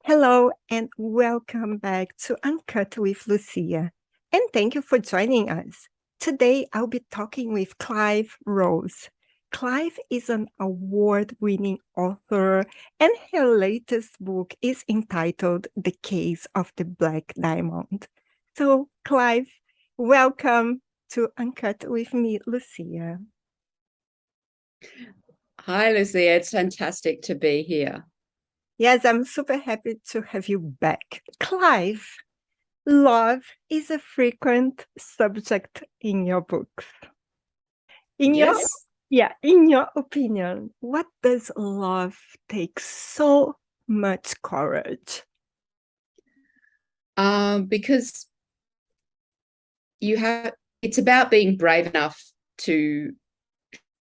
Hello and welcome back to Uncut with Lucia. And thank you for joining us. Today I'll be talking with Clyve Rose. Clyve is an award winning author, and her latest book is entitled The Case of the Black Diamond. So, Clyve, welcome to Uncut with me, Lucia. Hi, Lucia. It's fantastic to be here. Yes, I'm super happy to have you back. Clyve, love is a frequent subject in your books. In your Yes, in your opinion, what does love take so much courage? because it's about being brave enough to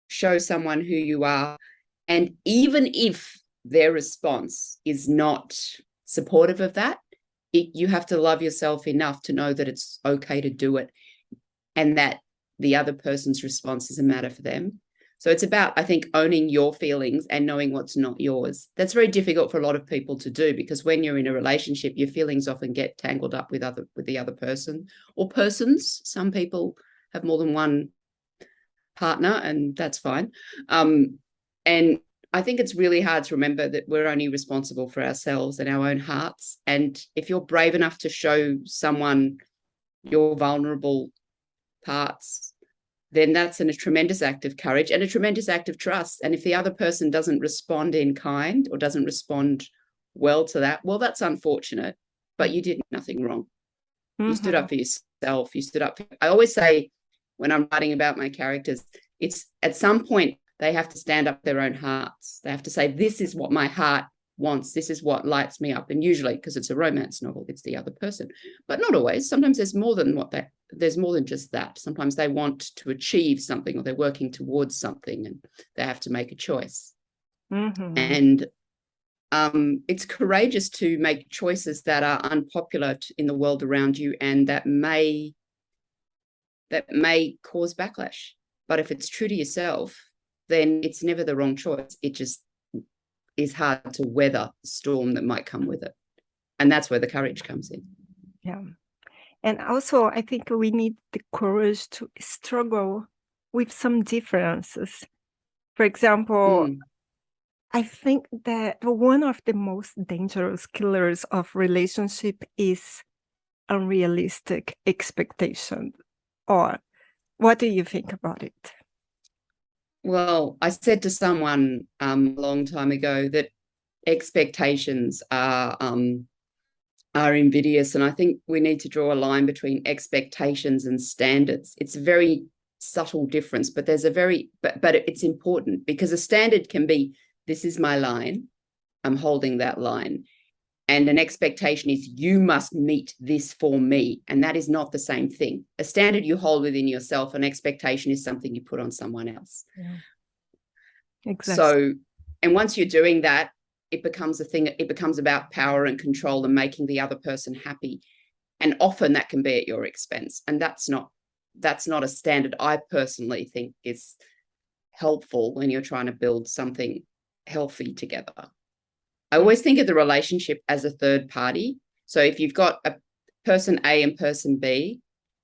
show someone who you are. And even if their response is not supportive of that, you have to love yourself enough to know that it's okay to do it and that the other person's response is a matter for them. So it's about, I think, owning your feelings and knowing what's not yours. That's very difficult for a lot of people to do because when you're in a relationship, your feelings often get tangled up with the other person or persons. Some people have more than one partner, and that's fine. And I think it's really hard to remember that we're only responsible for ourselves and our own hearts. And if you're brave enough to show someone your vulnerable parts, then that's a tremendous act of courage and a tremendous act of trust. And if the other person doesn't respond in kind or doesn't respond well to that, well, that's unfortunate, but you did nothing wrong. You stood Mhm. up for yourself. You stood up. I always say when I'm writing about my characters, it's at some point they have to stand up their own hearts. They have to say, this is what my heart wants. This is what lights me up. And usually, because it's a romance novel, it's the other person. But not always. Sometimes there's more than just that. Sometimes they want to achieve something or they're working towards something and they have to make a choice. Mhm. And it's courageous to make choices that are unpopular in the world around you and that may cause backlash. But if it's true to yourself, then it's never the wrong choice. It just is hard to weather the storm that might come with it. And that's where the courage comes in. Yeah. And also, I think we need the courage to struggle with some differences. For example, Mm. I think that one of the most dangerous killers of relationship is unrealistic expectation. Or what do you think about it? Well, I said to someone a long time ago that expectations are invidious, and I think we need to draw a line between expectations and standards. It's a very subtle difference, but but it's important because a standard can be, this is my line, I'm holding that line. And an expectation is, you must meet this for me. And that is not the same thing. A standard you hold within yourself, an expectation is something you put on someone else. Yeah, exactly. So, and once you're doing that, it becomes a thing, it becomes about power and control and making the other person happy. And often that can be at your expense. And that's not a standard I personally think is helpful when you're trying to build something healthy together. I Mm. always think of the relationship as a third party. So if you've got a person A and person B,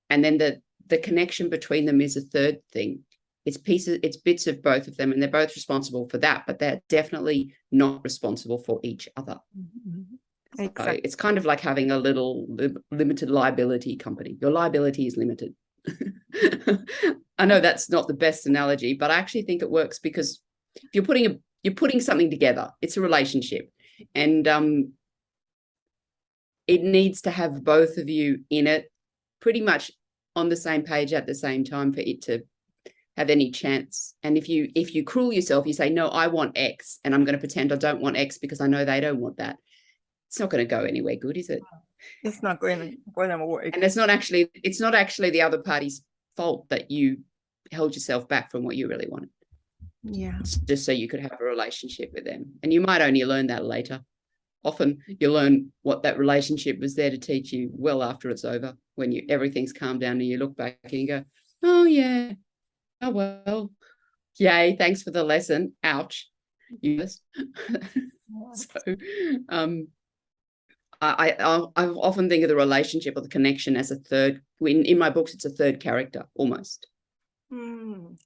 and then the connection between them is a third thing. It's bits of both of them, and they're both responsible for that, but they're definitely not responsible for each other. Mhm. So Exactly. it's kind of like having a little limited liability company. Your liability is limited. I know that's not the best analogy, but I actually think it works because if you're putting something together, it's a relationship, and it needs to have both of you in it pretty much on the same page at the same time for it to have any chance. And if you cruel yourself, you say, no, I want X, and I'm going to pretend I don't want X because I know they don't want that. It's not going to go anywhere good, is it? It's not going to And work. it's not actually the other party's fault that you held yourself back from what you really wanted. Yeah. It's just so you could have a relationship with them. And you might only learn that later. Often you learn what that relationship was there to teach you well after it's over, when everything's calmed down and you look back and you go, oh yeah, oh well, yay, thanks for the lesson. Ouch. Yes. Yeah. So um I often think of the relationship or the connection as a third. In my books, it's a third character almost.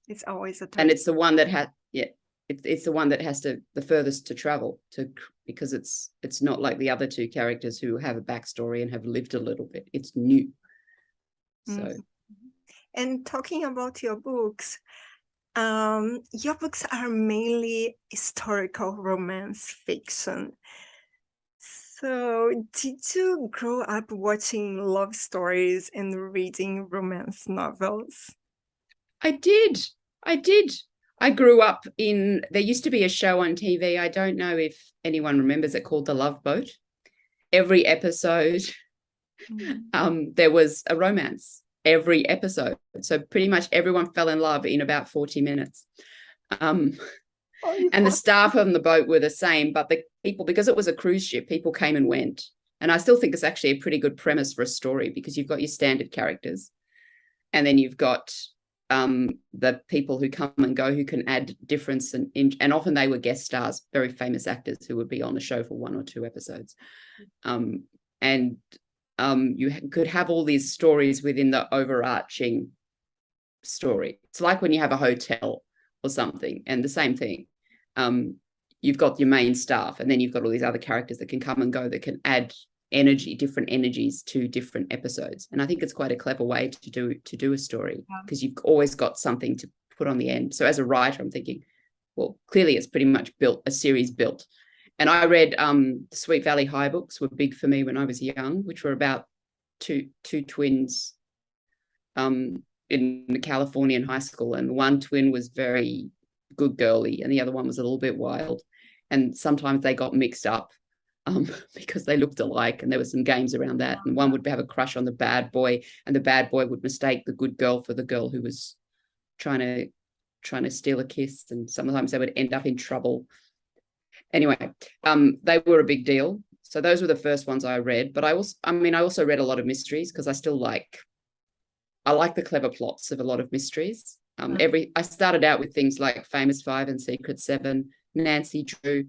It's always a third. And it's the one that it's the one that has the furthest to travel because it's not like the other two characters who have a backstory and have lived a little bit. It's new. So, and talking about your books are mainly historical romance fiction. So did you grow up watching love stories and reading romance novels? I did. I grew up there used to be a show on TV. I don't know if anyone remembers it, called The Love Boat. Every episode, there was a romance. Every episode. So pretty much everyone fell in love in about 40 minutes. And the staff on the boat were the same, but the people, because it was a cruise ship, people came and went. And I still think it's actually a pretty good premise for a story, because you've got your standard characters, and then you've got the people who come and go, who can add difference, and often they were guest stars, very famous actors who would be on the show for 1 or 2 episodes. You could have all these stories within the overarching story. It's like when you have a hotel or something, and the same thing. You've got your main staff, and then you've got all these other characters that can come and go, that can add different energies to different episodes. And I think it's quite a clever way to do a story, because you've always got something to put on the end. So as a writer, I'm thinking, well, clearly it's pretty much a series built. And I read the Sweet Valley High books were big for me when I was young, which were about two twins in the Californian high school. And one twin was very good girly, and the other one was a little bit wild. And sometimes they got mixed up because they looked alike, and there were some games around that. And one would have a crush on the bad boy, and the bad boy would mistake the good girl for the girl who was trying to steal a kiss, and sometimes they would end up in trouble. Anyway, they were a big deal. So those were the first ones I read. But I also read a lot of mysteries, because I like the clever plots of a lot of mysteries. I started out with things like Famous Five and Secret Seven, Nancy Drew,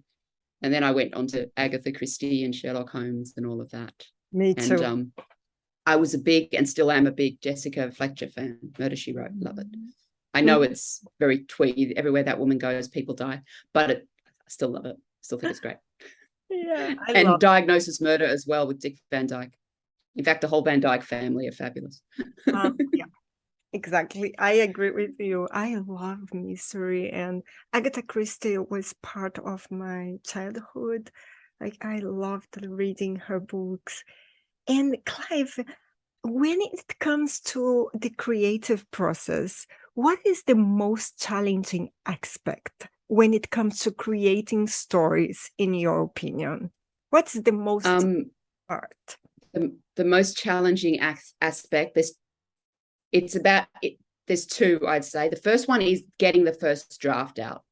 and then I went on to Agatha Christie and Sherlock Holmes and all of that. Me too. And I was a big, and still am a big, Jessica Fletcher fan. Murder, She Wrote, love it. I know it's very twee. Everywhere that woman goes, people die, but I still love it. Still think it's great. Yeah, and Diagnosis Murder as well, with Dick Van Dyke. In fact, the whole Van Dyke family are fabulous. Yeah, exactly. I agree with you. I love mystery, and Agatha Christie was part of my childhood. Like, I loved reading her books. And Clive, when it comes to the creative process, what is the most challenging aspect when it comes to creating stories, in your opinion? What's the most part? The most challenging aspect, there's two, I'd say. The first one is getting the first draft out.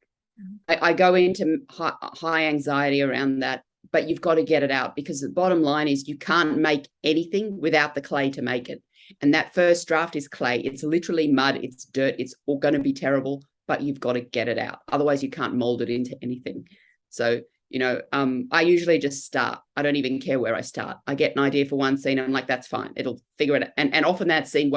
I go into high anxiety around that, but you've got to get it out, because the bottom line is you can't make anything without the clay to make it. And that first draft is clay. It's literally mud, it's dirt, it's all going to be terrible, but you've got to get it out. Otherwise you can't mold it into anything. So, I usually just start. I don't even care where I start. I get an idea for one scene, and I'm like, that's fine. It'll figure it out. And often that scene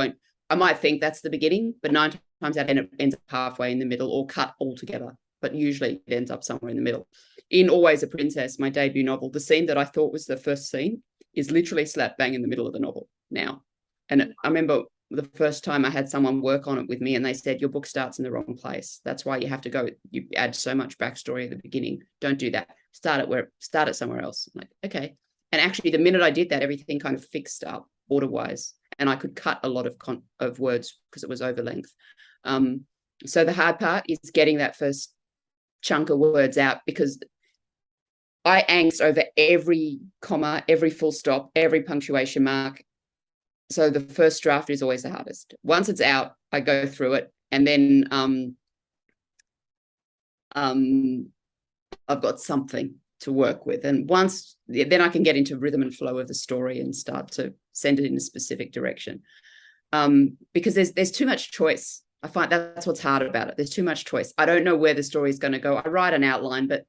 I might think that's the beginning, but 9 times out of 10 it ends up halfway in the middle, or cut altogether. But usually it ends up somewhere in the middle. In Always a Princess, my debut novel, the scene that I thought was the first scene is literally slap bang in the middle of the novel now. And I remember the first time I had someone work on it with me, and they said, your book starts in the wrong place. That's why you add so much backstory at the beginning. Don't do that. Start it somewhere else. I'm like, okay. And actually, the minute I did that, everything kind of fixed up order-wise, and I could cut a lot of words because it was over length. So the hard part is getting that first chunk of words out, because I angst over every comma, every full stop, every punctuation mark. So the first draft is always the hardest. Once it's out, I go through it, and then I've got something to work with. And then I can get into rhythm and flow of the story and start to send it in a specific direction. Because there's too much choice. I find that's what's hard about it. There's too much choice. I don't know where the story is going to go. I write an outline, but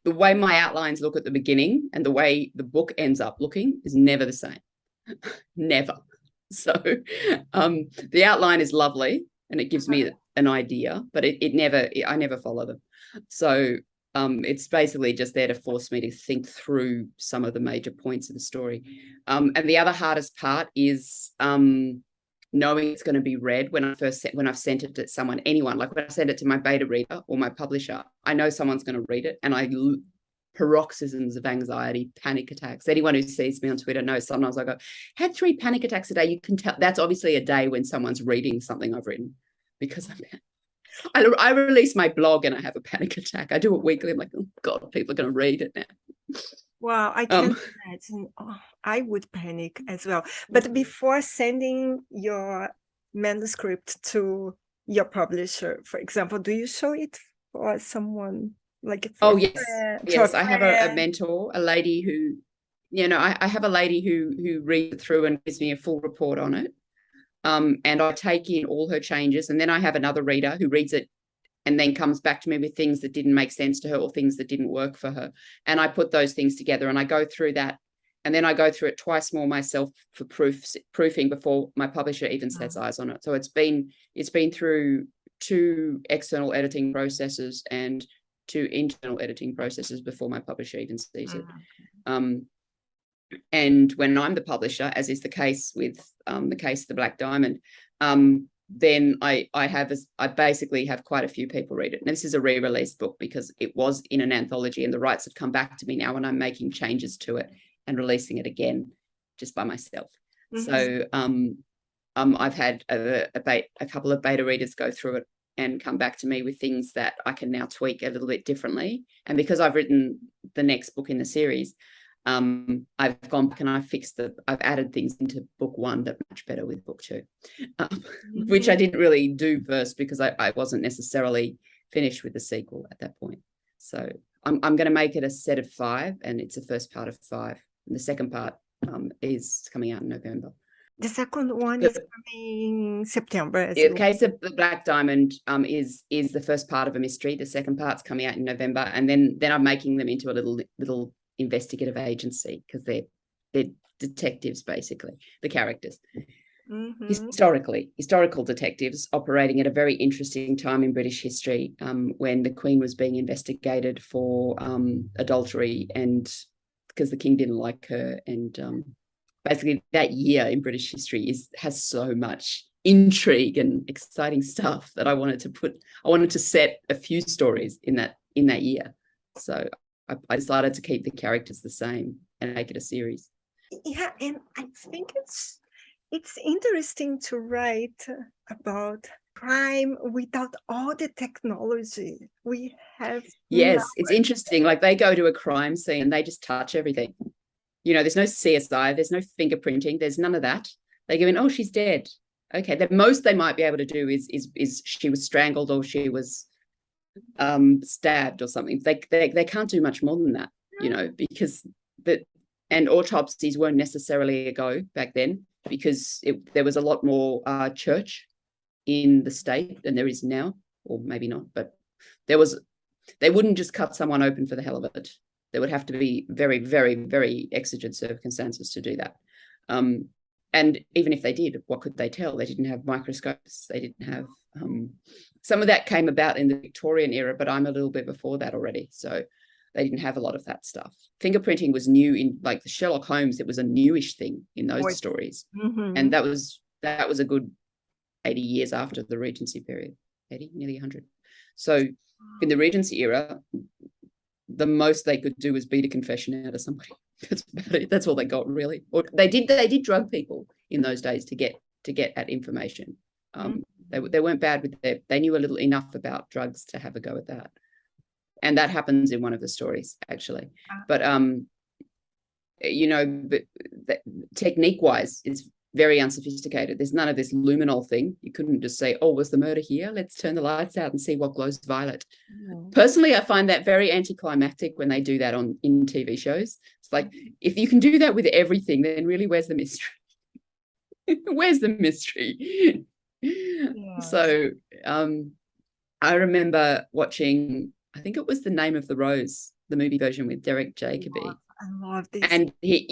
the way my outlines look at the beginning and the way the book ends up looking is never the same. Never. So the outline is lovely and it gives me an idea, but I never follow them. So it's basically just there to force me to think through some of the major points of the story. And the other hardest part is knowing it's going to be read when I've sent it to someone, anyone. Like when I send it to my beta reader or my publisher, I know someone's going to read it, and paroxysms of anxiety, panic attacks. Anyone who sees me on Twitter knows sometimes I go, had 3 panic attacks a day. You can tell that's obviously a day when someone's reading something I've written, because I release my blog and I have a panic attack. I do it weekly. I'm like, oh God, people are going to read it now. Wow, I can't imagine. Oh, I would panic as well. But before sending your manuscript to your publisher, for example, do you show it for someone? Like yes. I have a mentor, a lady who, I have a lady who reads it through and gives me a full report on it. And I take in all her changes, and then I have another reader who reads it and then comes back to me with things that didn't make sense to her or things that didn't work for her. And I put those things together and I go through that. And then I go through it twice more myself for proofing before my publisher even sets eyes on it. So it's been through 2 external editing processes and 2 internal editing processes before my publisher even sees it. And when I'm the publisher, as is the case with the case of the Black Diamond, then I basically have quite a few people read it. And this is a re-release book because it was in an anthology, and the rights have come back to me now, and I'm making changes to it and releasing it again just by myself. So I've had a couple of beta readers go through it and come back to me with things that I can now tweak a little bit differently. And because I've written the next book in the series, I've gone back and I've added things into book 1 that match better with book 2, which I didn't really do first because I wasn't necessarily finished with the sequel at that point. So I'm going to make it a set of 5, and it's the first part of 5. And the second part is coming out in November. The second one is coming September. The case of the Black Diamond is the first part of a mystery. The second part's coming out in November, and then I'm making them into a little investigative agency because they're detectives, basically, the characters. Historical detectives operating at a very interesting time in British history, when the Queen was being investigated for adultery, and because the King didn't like her. And basically that year in British history has so much intrigue and exciting stuff that I wanted to set a few stories in that year. So I decided to keep the characters the same and make it a series. Yeah, and I think it's interesting to write about crime without all the technology we have. Yes, it's interesting. Like they go to a crime scene and they just touch everything. There's no CSI, there's no fingerprinting, there's none of that. They go in, oh, she's dead. Okay, the most they might be able to do is she was strangled or she was stabbed or something. They can't do much more than that, because and autopsies weren't necessarily a go back then, because there was a lot more church in the state than there is now, or maybe not, but they wouldn't just cut someone open for the hell of it. There would have to be very, very, very exigent circumstances to do that. And even if they did, what could they tell? They didn't have microscopes. They didn't have some of that came about in the Victorian era, but I'm a little bit before that already. So they didn't have a lot of that stuff. Fingerprinting was new in like the Sherlock Holmes. It was a newish thing in those stories. And that was a good 80 years after the Regency period, 80, nearly 100. So in the Regency era, the most they could do was beat a confession out of somebody. That's about it. That's all they got, really. Or they did drug people in those days to get at information. They weren't bad with they knew enough about drugs to have a go at that. And that happens in one of the stories, actually. But technique wise, it's very unsophisticated. There's none of this luminol thing. You couldn't just say, oh, was the murder here? Let's turn the lights out and see what glows violet. Personally, I find that very anticlimactic when they do that in TV shows. It's like, if you can do that with everything, then really, where's the mystery? Where's the mystery? So I remember watching, I think it was The Name of the Rose, the movie version with Derek Jacobi. I love this. And he,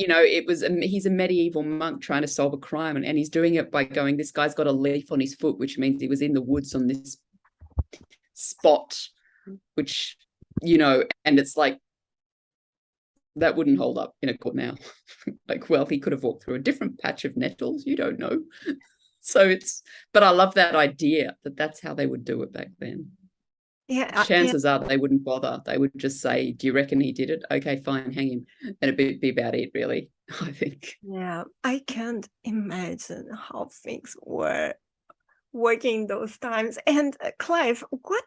he's a medieval monk trying to solve a crime, and he's doing it by going, this guy's got a leaf on his foot, which means he was in the woods on this spot, which, and it's like, that wouldn't hold up in a court now. Like, well, he could have walked through a different patch of nettles, you don't know. So but I love that idea that that's how they would do it back then. Yeah, chances are they wouldn't bother. They would just say, do you reckon he did it? Okay, fine, hang him. And it'd be about it, really, I think. Yeah, I can't imagine how things were working those times. And Clive, what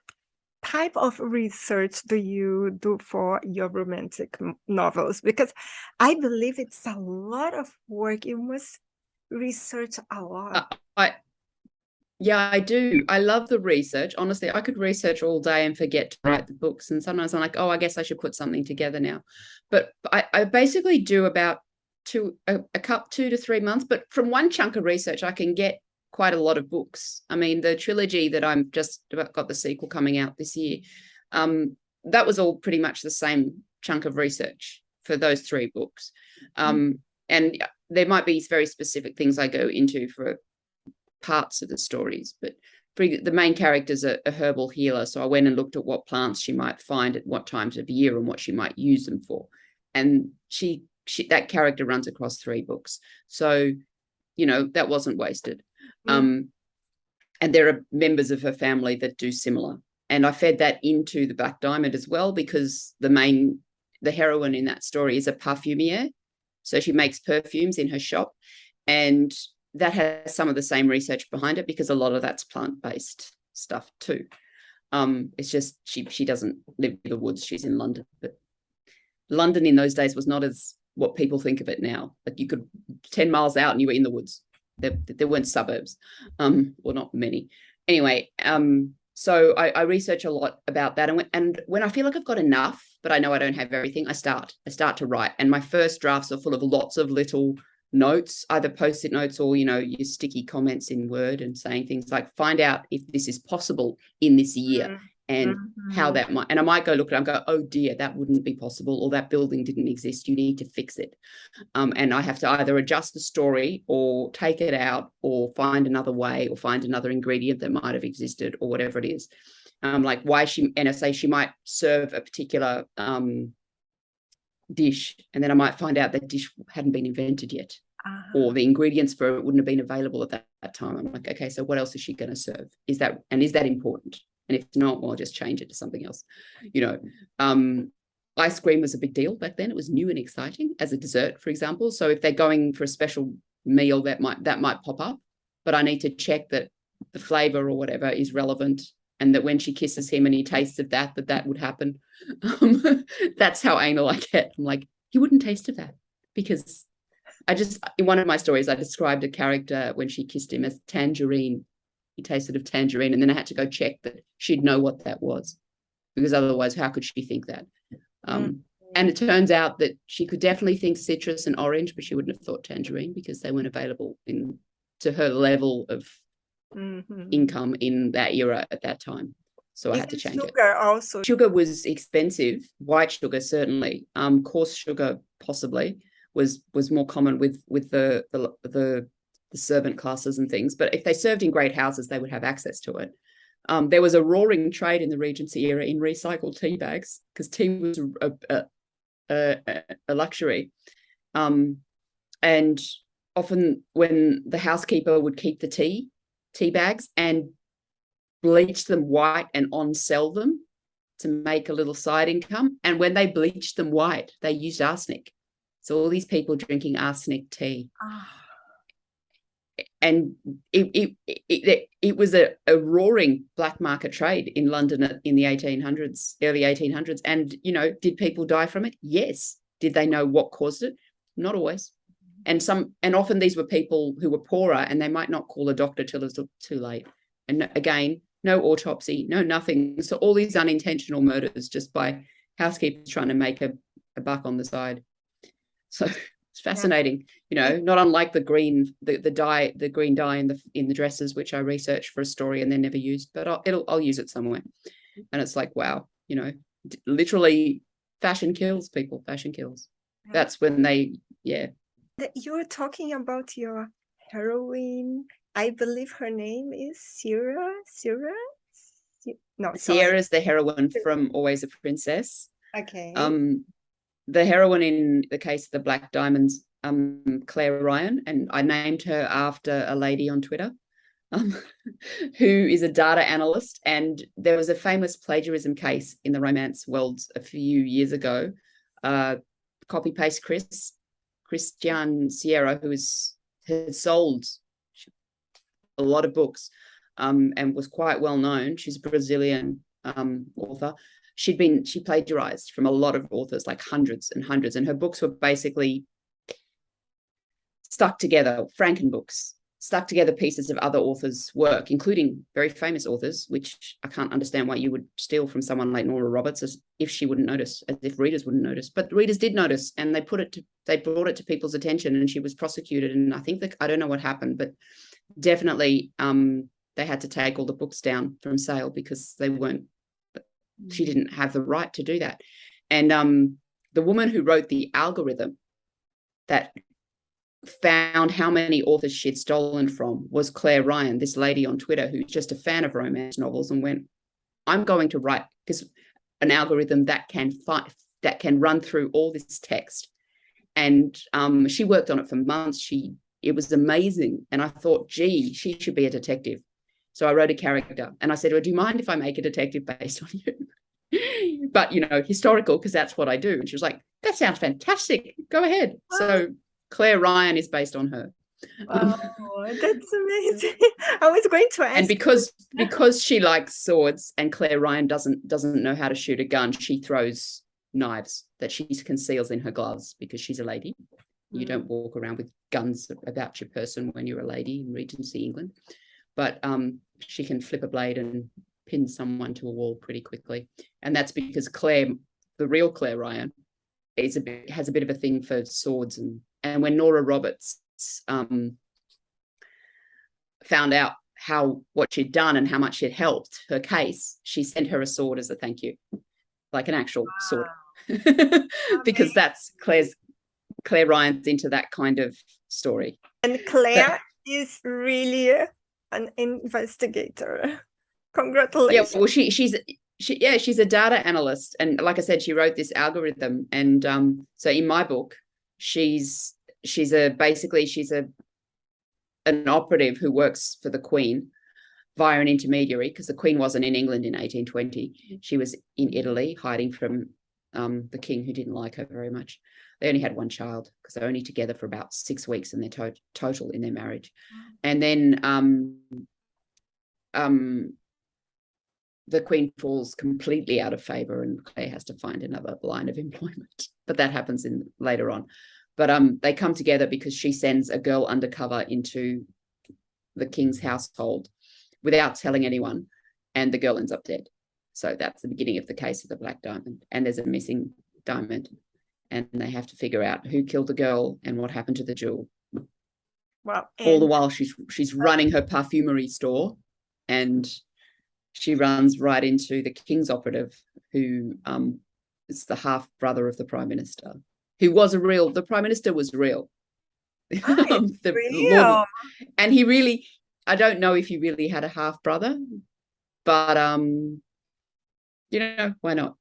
type of research do you do for your romantic novels? Because I believe it's a lot of work. You must research a lot. Yeah, I do. I love the research. Honestly, I could research all day and forget to write the books. And sometimes I'm like, oh, I guess I should put something together now. But I basically do about 2 to 3 months. But from one chunk of research, I can get quite a lot of books. I mean, the trilogy that I'm just got the sequel coming out this year, that was all pretty much the same chunk of research for those 3 books. And there might be very specific things I go into for parts of the stories, but the main character's a herbal healer, so I went and looked at what plants she might find at what times of year and what she might use them for, and she that character runs across 3 books, so that wasn't wasted. And there are members of her family that do similar, and I fed that into the Black Diamond as well, because the heroine in that story is a parfumier, so she makes perfumes in her shop, and that has some of the same research behind it, because a lot of that's plant-based stuff too. It's just she doesn't live in the woods, she's in London, but London in those days was not as what people think of it now. Like, you could 10 miles out and you were in the woods. There weren't suburbs, or not many. Anyway, so I research a lot about that, and when I feel like I've got enough, but I know I don't have everything, I start to write, and my first drafts are full of lots of little notes, either post-it notes or your sticky comments in Word, and saying things like, find out if this is possible in this year, and how that might, and I might go look at it and go, oh dear, that wouldn't be possible, or that building didn't exist, you need to fix it. And I have to either adjust the story or take it out or find another way or find another ingredient that might have existed, or whatever it is. Like why and I say she might serve a particular dish, and then I might find out that dish hadn't been invented yet, or the ingredients for it wouldn't have been available at that time. I'm like, okay, so what else is she going to serve? Is that important? And if not, well, I'll just change it to something else. Ice cream was a big deal back then. It was new and exciting as a dessert, for example. So if they're going for a special meal, that might pop up, but I need to check that the flavor or whatever is relevant, and that when she kisses him and he tastes of that would happen. That's how anal I get. I'm like, he wouldn't taste of that, because in one of my stories, I described a character when she kissed him as tangerine. He tasted of tangerine, and then I had to go check that she'd know what that was, because otherwise, how could she think that? And it turns out that she could definitely think citrus and orange, but she wouldn't have thought tangerine, because they weren't available to her level of income in that era at that time. So I had to change it. Sugar also. Sugar was expensive. White sugar, certainly. Coarse sugar, possibly, was more common with the servant classes and things. But if they served in great houses, they would have access to it. There was a roaring trade in the Regency era in recycled tea bags, because tea was a luxury. And often when the housekeeper would keep the tea bags and bleach them white and on-sell them to make a little side income. And when they bleached them white, they used arsenic. So all these people drinking arsenic tea. And it was a roaring black market trade in London in the 1800s, early 1800s. And, did people die from it? Yes. Did they know what caused it? Not always. And often these were people who were poorer, and they might not call a doctor till it's too late. And again, no autopsy, no nothing. So all these unintentional murders just by housekeepers trying to make a buck on the side. So it's fascinating, not unlike the green dye in the dresses, which I researched for a story and then never used, but I'll use it somewhere. And it's like, wow, literally fashion kills people. Fashion kills. Yeah. That's when they, You're talking about your heroine. I believe her name is Sierra. Sierra? No, sorry. Sierra's the heroine from Always a Princess. Okay. The heroine in the case of the Black Diamonds, Claire Ryan, and I named her after a lady on Twitter who is a data analyst. And there was a famous plagiarism case in the romance world a few years ago. Copy paste Christian Sierra, who had sold a lot of books and was quite well known. She's a Brazilian author. She plagiarized from a lot of authors, like hundreds and hundreds, and her books were basically stuck together, Frankenbooks, stuck together pieces of other authors' work, including very famous authors, which I can't understand why you would steal from someone like Nora Roberts, as if she wouldn't notice, as if readers wouldn't notice. But readers did notice, and they brought it to people's attention, and she was prosecuted. And I think I don't know what happened, but definitely they had to take all the books down from sale because she didn't have the right to do that. And the woman who wrote the algorithm that found how many authors she'd stolen from was Claire Ryan, this lady on Twitter who's just a fan of romance novels, and went, I'm going to write an algorithm that can run through all this text. And she worked on it for months. It was amazing. And I thought, gee, she should be a detective. So I wrote a character and I said, well, do you mind if I make a detective based on you? But, historical, because that's what I do. And she was like, that sounds fantastic. Go ahead. Oh. So Claire Ryan is based on her. Oh, that's amazing. I was going to ask. And because she likes swords and Claire Ryan doesn't know how to shoot a gun, she throws knives that she conceals in her gloves because she's a lady. You don't walk around with guns about your person when you're a lady in Regency England. But she can flip a blade and pin someone to a wall pretty quickly. And that's because Claire, the real Claire Ryan, has a bit of a thing for swords. And when Nora Roberts found out what she'd done and how much she'd helped her case, she sent her a sword as a thank you, like an actual sword. Because that's Claire Ryan's into that kind of story. And Claire is really an investigator. Congratulations. Yeah, well, she's a data analyst, and like I said, she wrote this algorithm. And so in my book, she's an operative who works for the Queen via an intermediary, because the Queen wasn't in England in 1820. She was in Italy hiding from the king, who didn't like her very much. They only had one child because they're only together for about 6 weeks in their total in their marriage. And then the Queen falls completely out of favor and Claire has to find another line of employment. But that happens later on. But they come together because she sends a girl undercover into the king's household without telling anyone, and the girl ends up dead. So that's the beginning of the case of the Black Diamond. And there's a missing diamond, and they have to figure out who killed the girl and what happened to the jewel. Well, all the while she's running her perfumery store, and she runs right into the king's operative, who is the half brother of the prime minister, who was the prime minister was real. Real. And he really, I don't know if he really had a half brother, but why not?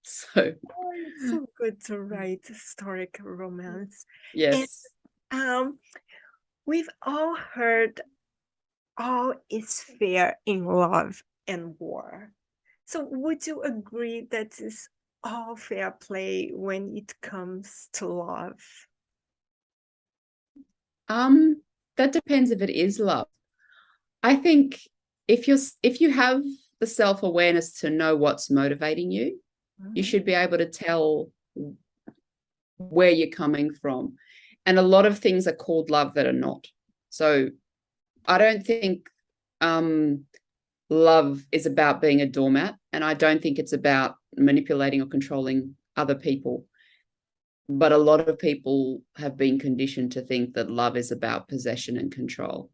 It's so good to write historic romance. Yes. And we've all heard all is fair in love and war. So would you agree that it's all fair play when it comes to love? That depends if it is love. I think if you have the self-awareness to know what's motivating you, you should be able to tell where you're coming from. And a lot of things are called love that are not. So I don't think love is about being a doormat, and I don't think it's about manipulating or controlling other people. But a lot of people have been conditioned to think that love is about possession and control.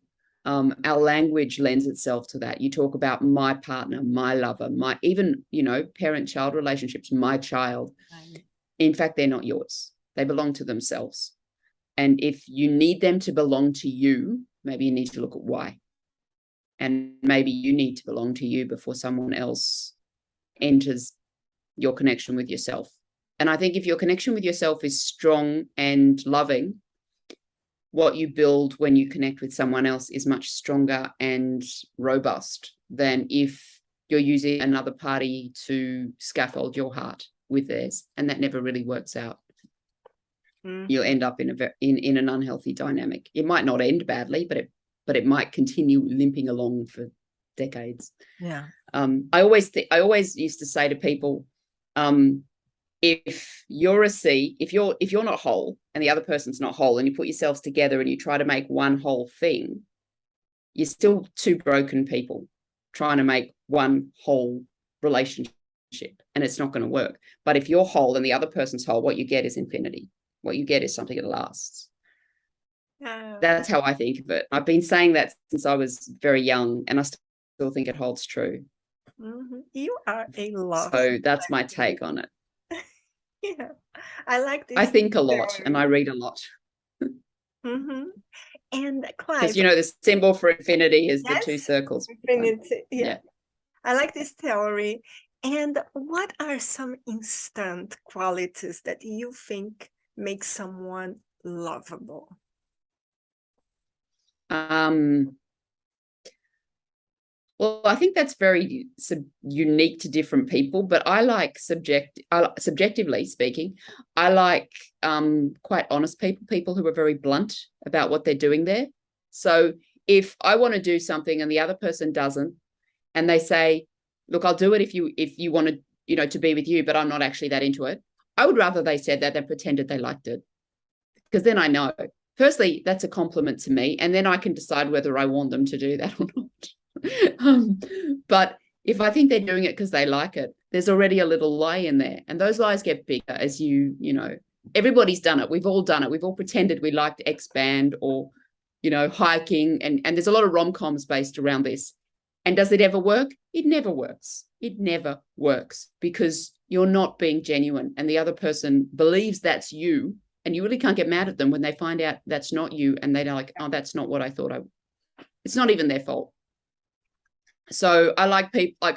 Our language lends itself to that. You talk about my partner, my lover, my even, parent-child relationships, my child. Right. In fact, they're not yours. They belong to themselves. And if you need them to belong to you, maybe you need to look at why. And maybe you need to belong to you before someone else enters your connection with yourself. And I think if your connection with yourself is strong and loving, what you build when you connect with someone else is much stronger and robust than if you're using another party to scaffold your heart with theirs. And that never really works out. You'll end up in an unhealthy dynamic. It might not end badly, but it might continue limping along for decades. Yeah. I always used to say to people, if you're a C, if you're not whole and the other person's not whole, and you put yourselves together and you try to make one whole thing, you're still two broken people trying to make one whole relationship, and it's not going to work. But if you're whole and the other person's whole, what you get is infinity. What you get is something that lasts. That's how I think of it. I've been saying that since I was very young, and I still think it holds true. You are a lot. So that's my take on it. Yeah, I like this. I think a lot and I read a lot. And because Clyve, the symbol for infinity is the two circles. Infinity. Yeah. I like this theory. And what are some instant qualities that you think make someone lovable? Well, I think that's very unique to different people, but I like subjectively speaking, I like quite honest people who are very blunt about what they're doing there. So if I want to do something and the other person doesn't, and they say, look, I'll do it if you want to, to be with you, but I'm not actually that into it. I would rather they said that than pretended they liked it. Because then I know, firstly, that's a compliment to me, and then I can decide whether I want them to do that or not. But if I think they're doing it because they like it, there's already a little lie in there, and those lies get bigger as everybody's done it. We've all done it. We've all pretended we liked X band or hiking, and there's a lot of rom-coms based around this. And does it ever work? It never works. It never works because you're not being genuine, and the other person believes that's you, and you really can't get mad at them when they find out that's not you, and they're like, oh, that's not what I thought. It's not even their fault. So I like people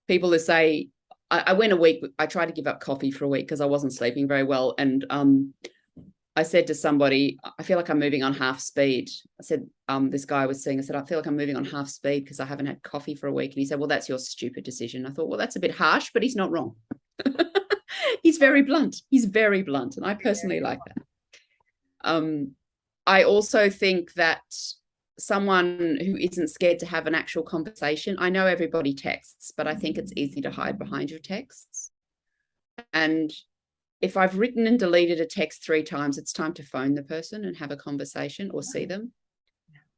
people that say, I went a week, I tried to give up coffee for a week because I wasn't sleeping very well. And I said to somebody, I feel like I'm moving on half speed. I said, this guy I was seeing, I said, I feel like I'm moving on half speed because I haven't had coffee for a week. And he said, well, that's your stupid decision. I thought, well, that's a bit harsh, but he's not wrong. He's very blunt. He's very blunt. And I personally like that. I also think that someone who isn't scared to have an actual conversation. I know everybody texts, but I think it's easy to hide behind your texts. And if I've written and deleted a text 3 times, it's time to phone the person and have a conversation or see them.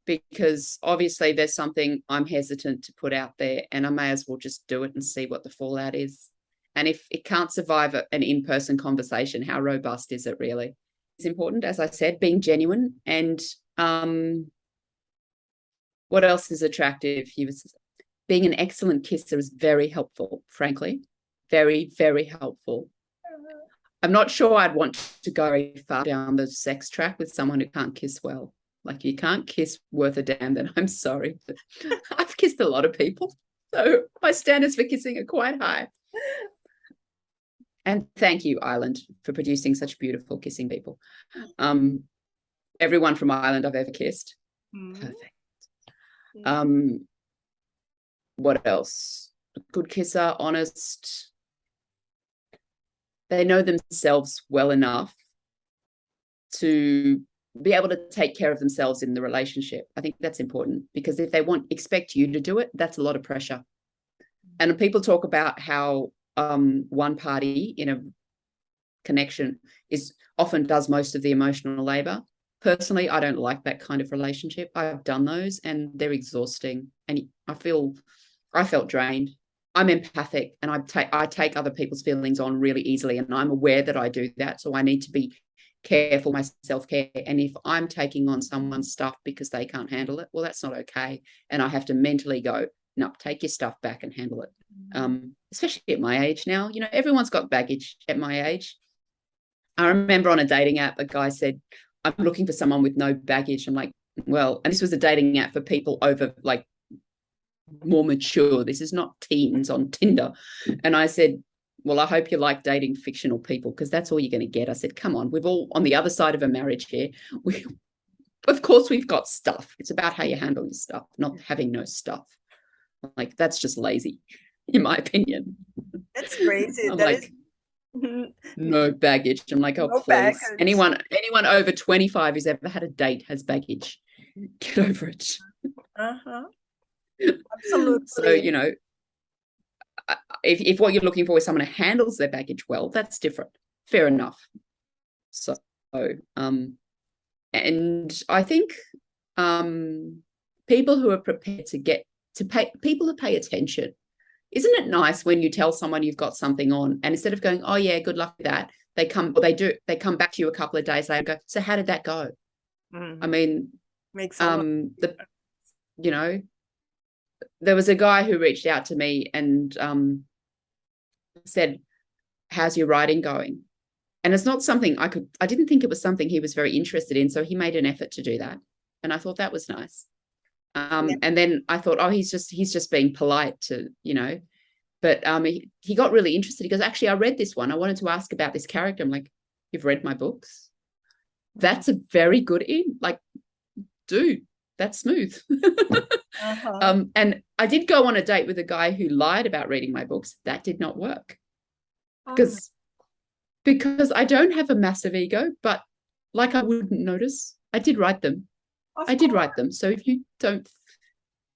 Because obviously there's something I'm hesitant to put out there, and I may as well just do it and see what the fallout is. And if it can't survive an in-person conversation, how robust is it really? It's important, as I said, being genuine. And what else is attractive? Being an excellent kisser is very helpful, frankly. Very, very helpful. I'm not sure I'd want to go very far down the sex track with someone who can't kiss well. Like, you can't kiss worth a damn, then I'm sorry. I've kissed a lot of people, so my standards for kissing are quite high. And thank you, Ireland, for producing such beautiful kissing people. Everyone from Ireland I've ever kissed. Perfect. What else? Good kisser, honest. They know themselves well enough to be able to take care of themselves in the relationship. I think that's important, because if they expect you to do it, that's a lot of pressure. And people talk about how one party in a connection often does most of the emotional labor. Personally, I don't like that kind of relationship. I've done those and they're exhausting, and I felt drained. I'm empathic, and I take other people's feelings on really easily, and I'm aware that I do that. So I need to be careful my self-care. And if I'm taking on someone's stuff because they can't handle it, well, that's not okay. And I have to mentally go, no, take your stuff back and handle it. Especially at my age now, you know, everyone's got baggage at my age. I remember on a dating app, a guy said, I'm looking for someone with no baggage. I'm like, well, and this was a dating app for people over like more mature. This is not teens on Tinder. And I said, well, I hope you like dating fictional people, because that's all you're going to get. I said, come on, we've all on the other side of a marriage here. Of course, we've got stuff. It's about how you handle your stuff, not having no stuff. Like, that's just lazy, in my opinion. That's crazy. I'm That like, is no baggage. I'm like, oh, no please. baggage. Anyone over 25 who's ever had a date has baggage. Get over it. Absolutely. So, you know, if what you're looking for is someone who handles their baggage well, that's different. Fair enough. So, and I think people who are prepared to pay attention. Isn't it nice when you tell someone you've got something on, and instead of going, oh yeah, good luck with that, they come back to you a couple of days later and go, so how did that go? I mean, makes you know, there was a guy who reached out to me and said, how's your writing going? And it's not something I didn't think it was something he was very interested in. So he made an effort to do that. And I thought that was nice. And then I thought, oh, he's just being polite to, you know, but he got really interested. He goes, actually, I read this one. I wanted to ask about this character. I'm like, you've read my books? That's a very good in. Like, dude, that's smooth. And I did go on a date with a guy who lied about reading my books. That did not work. Because I don't have a massive ego, but like, I wouldn't notice. I did write them. Write them. So if you don't,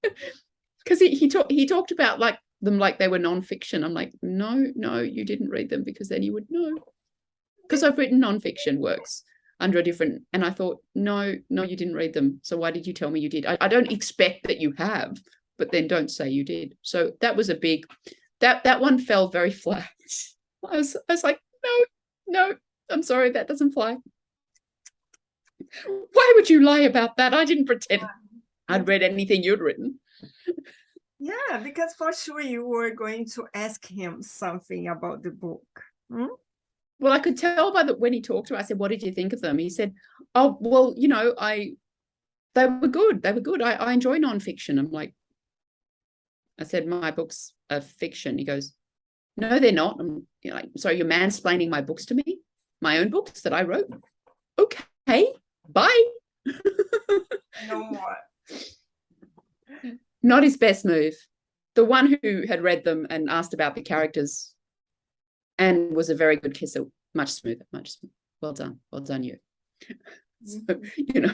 because he talked about like them like they were nonfiction. I'm like, no, you didn't read them, because then you would know. Because I've written nonfiction works under a different, and I thought, no, you didn't read them. So why did you tell me you did? I don't expect that you have, but then don't say you did. So that was a big, that one fell very flat. I was like, no, I'm sorry, that doesn't fly. Why would you lie about that? I didn't pretend I'd read anything you'd written. Yeah, because for sure you were going to ask him something about the book. Well, I could tell by when he talked to me. I said, what did you think of them? He said, oh, well, you know, they were good. I enjoy nonfiction. I'm like, I said, my books are fiction. He goes, no, they're not. I'm like, sorry, you're mansplaining my books to me? My own books that I wrote? Okay, bye. No more. Not his best move. The one who had read them and asked about the characters and was a very good kisser, much smoother. Well done, you. So, you know,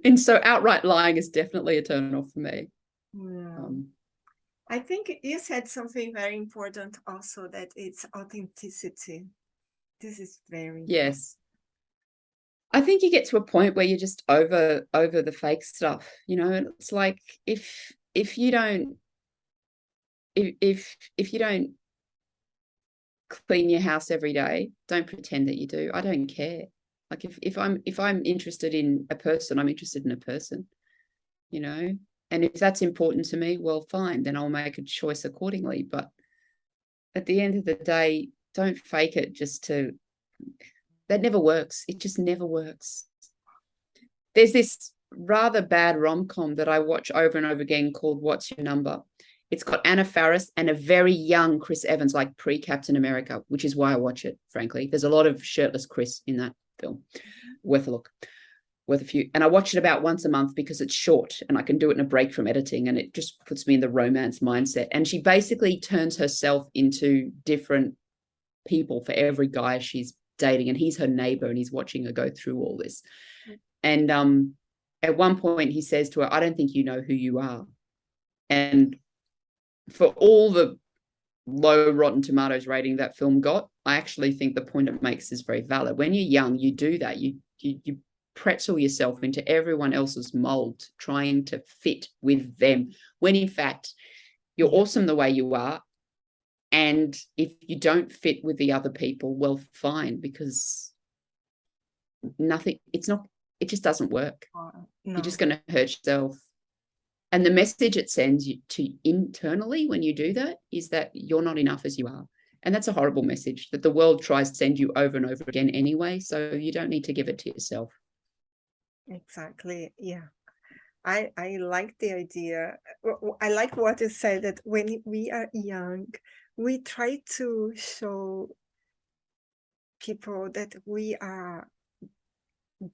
and so outright lying is definitely a turn off for me. Yeah. I think you said something very important also, that it's authenticity. This is very important. Yes. I think you get to a point where you're just over the fake stuff, you know. It's like if you don't clean your house every day, don't pretend that you do. I don't care. Like if I'm interested in a person, I'm interested in a person, you know. And if that's important to me, well, fine, then I'll make a choice accordingly. But at the end of the day, don't fake it that never works. It just never works. There's this rather bad rom-com that I watch over and over again called What's Your Number? It's got Anna Faris and a very young Chris Evans, like pre-Captain America, which is why I watch it, frankly. There's a lot of shirtless Chris in that film. Worth a look. Worth a few. And I watch it about once a month because it's short and I can do it in a break from editing, and it just puts me in the romance mindset. And she basically turns herself into different people for every guy she's dating, and he's her neighbor and he's watching her go through all this. And at one point he says to her, I don't think you know who you are. And for all the low Rotten Tomatoes rating that film got, I actually think the point it makes is very valid. When you're young, you do that. You pretzel yourself into everyone else's mold, trying to fit with them, when in fact you're awesome the way you are. And if you don't fit with the other people, well, fine, because nothing, it's not, it just doesn't work. No. You're just going to hurt yourself. And the message it sends you to internally when you do that is that you're not enough as you are. And that's a horrible message that the world tries to send you over and over again anyway. So you don't need to give it to yourself. Exactly. Yeah. I like the idea. I like what you said, that when we are young, we try to show people that we are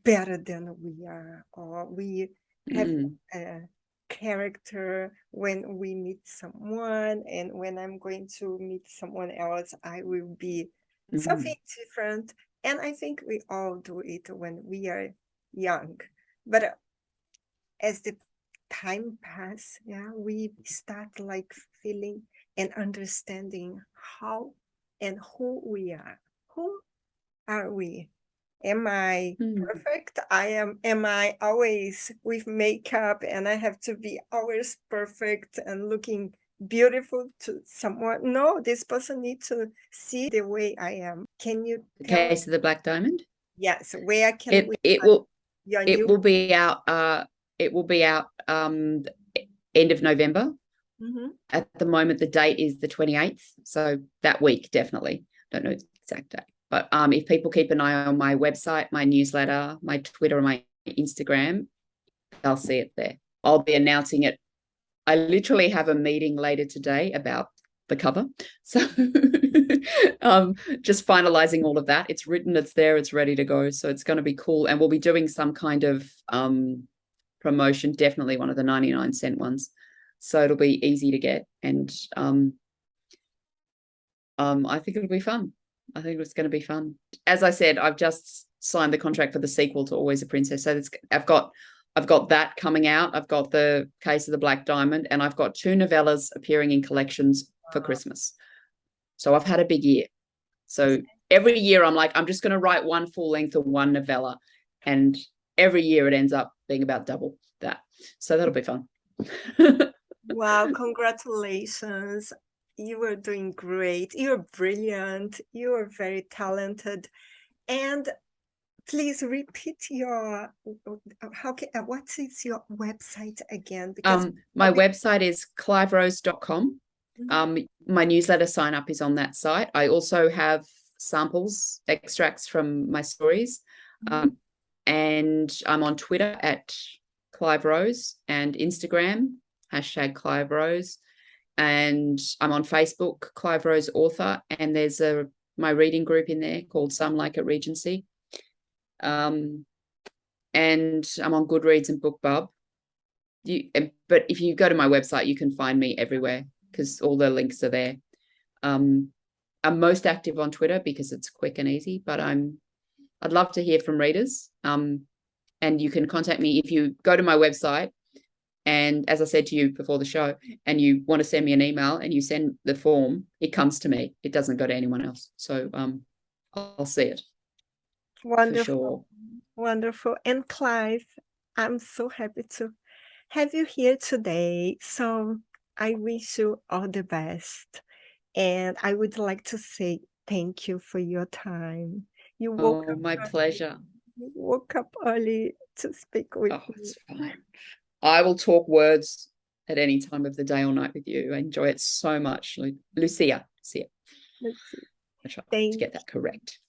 better than we are, or we have a character when we meet someone, and when I'm going to meet someone else, I will be something different. And I think we all do it when we are young. But as the time pass, yeah, we start like feeling and understanding how and who we are. Who are we? Am I perfect? Am I always with makeup and I have to be always perfect and looking beautiful to someone? No, this person needs to see the way I am. Can you tell The Case of the Black Diamond? Yes, where can we it find will your it new will be out end of November. At the moment the date is the 28th, so that week definitely. Don't know the exact date, but if people keep an eye on my website, my newsletter, my Twitter, and my Instagram, they'll see it there. I'll be announcing it. I literally have a meeting later today about the cover, so just finalizing all of that. It's written, it's there, it's ready to go, so it's going to be cool. And we'll be doing some kind of promotion, definitely one of the 99-cent ones, so it'll be easy to get. And I think it'll be fun. I think it's going to be fun. As I said, I've just signed the contract for the sequel to Always a Princess, so I've got that coming out. I've got the Case of the Black Diamond, and I've got 2 novellas appearing in collections for Christmas. So I've had a big year. So every year I'm like, I'm just going to write one full length or one novella, and every year it ends up being about double that. So that'll be fun. Wow, congratulations. You are doing great. You're brilliant. You are very talented. And please repeat your what is your website again? Because my website is clyverose.com. My newsletter sign up is on that site. I also have samples, extracts from my stories. And I'm on Twitter at Clyve Rose, and Instagram #Clyve Rose, and I'm on Facebook, Clyve Rose Author, and there's my reading group in there called Some Like It Regency. And I'm on Goodreads and BookBub. But if you go to my website, you can find me everywhere because all the links are there. I'm most active on Twitter because it's quick and easy, but I'd love to hear from readers. And you can contact me if you go to my website. And as I said to you before the show, and you want to send me an email and you send the form, it comes to me. It doesn't go to anyone else. So I'll see it. Wonderful. For sure. Wonderful. And Clyve, I'm so happy to have you here today. So I wish you all the best. And I would like to say thank you for your time. You woke up my pleasure. You woke up early to speak with me. It's fine. I will talk words at any time of the day or night with you. I enjoy it so much. Lucia. Let's see. I try to get that correct.